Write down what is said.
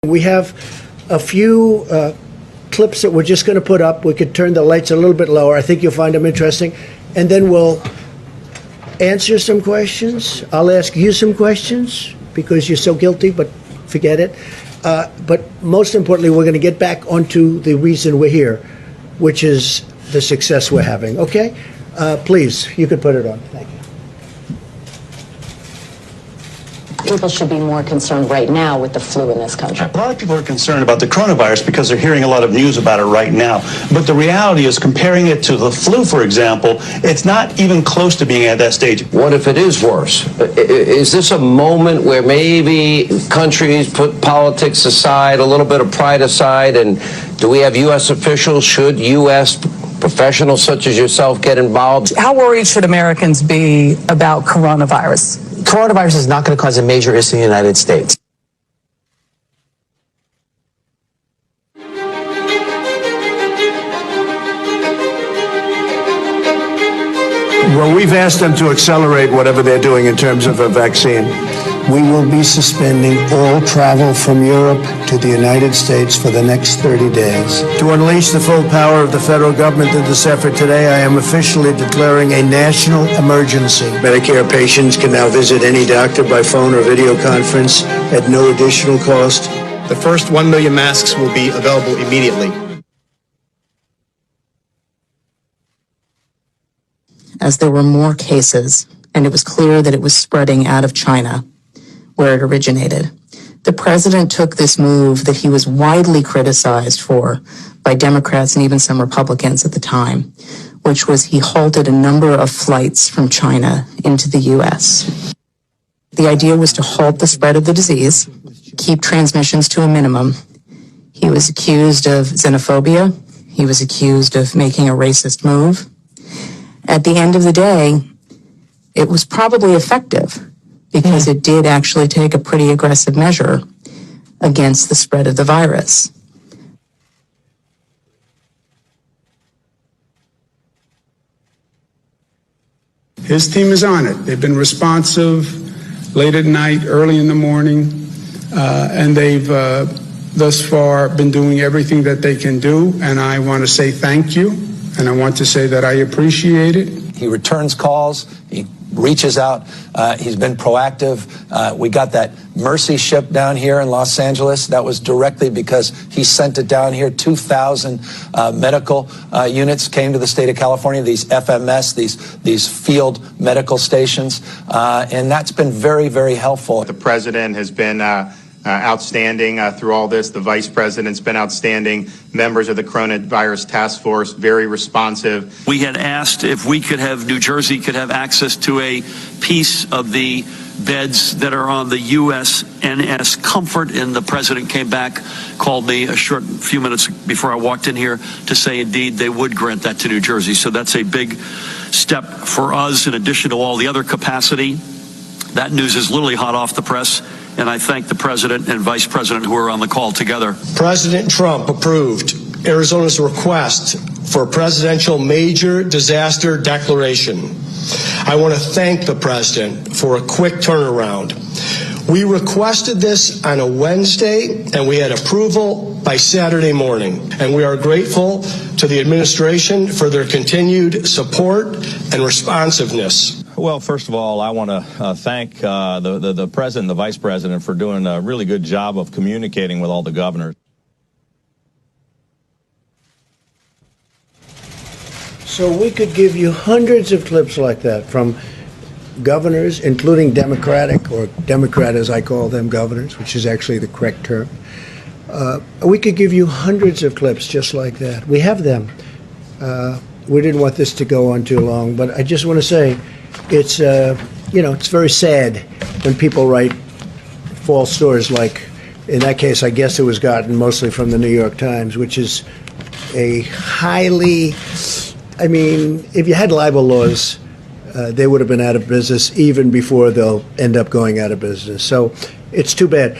We have a few clips that we're just going to put up. We could turn the lights a little bit lower. I think you'll find them interesting. And then we'll answer some questions. I'll ask you some questions because you're so guilty, but forget it. But most importantly, we're going to get back onto the reason we're here, which is the success we're having. Okay? Please, you could put it on. Thank you. People should be more concerned right now with the flu in this country. A lot of people are concerned about the coronavirus because they're hearing a lot of news about it right now. But the reality is, comparing it to the flu, for example, it's not even close to being at that stage. What if it is worse? Is this a moment where maybe countries put politics aside, a little bit of pride aside, and do we have U.S. officials, should U.S. professionals such as yourself get involved? How worried should Americans be about coronavirus? Coronavirus is not going to cause a major issue in the United States. Well, we've asked them to accelerate whatever they're doing in terms of a vaccine. We will be suspending all travel from Europe to the United States for the next 30 days. To unleash the full power of the federal government in this effort today, I am officially declaring a national emergency. Medicare patients can now visit any doctor by phone or video conference at no additional cost. The first 1 million masks will be available immediately. As there were more cases, and it was clear that it was spreading out of China, where it originated, the president took this move that he was widely criticized for by Democrats and even some Republicans at the time, which was he halted a number of flights from China into the U.S. The idea was to halt the spread of the disease, keep transmissions to a minimum. He was accused of xenophobia. He was accused of making a racist move. At the end of the day, it was probably effective because it did actually take a pretty aggressive measure against the spread of the virus. His team is on it. They've been responsive late at night, early in the morning, and they've thus far been doing everything that they can do, and I want to say thank you. And I want to say that I appreciate it. He returns calls. He reaches out. He's been proactive. We got that Mercy ship down here in Los Angeles. That was directly because he sent it down here. 2,000 medical units came to the state of California, these FMS, these field medical stations. And that's been very, very helpful. The president has been outstanding through all this. The vice president's been outstanding. Members of the coronavirus task force, very responsive. We had asked if we could have, New Jersey could have access to a piece of the beds that are on the USNS Comfort, and the president came back, called me a short few minutes before I walked in here to say indeed they would grant that to New Jersey. So that's a big step for us in addition to all the other capacity. That news is literally hot off the press. And I thank the president and vice president who are on the call together. President Trump approved Arizona's request for a presidential major disaster declaration. I want to thank the president for a quick turnaround. We requested this on a Wednesday, and we had approval by Saturday morning. And we are grateful to the administration for their continued support and responsiveness. Well, first of all, I want to thank the president and the vice president for doing a really good job of communicating with all the governors. So we could give you hundreds of clips like that from governors, including Democratic, or Democrat as I call them, governors, which is actually the correct term. We could give you hundreds of clips just like that. We have them. We didn't want this to go on too long, but I just want to say it's, it's very sad when people write false stories like, in that case, I guess it was gotten mostly from the New York Times, which is a highly, if you had libel laws, they would have been out of business even before they'll end up going out of business. So it's too bad.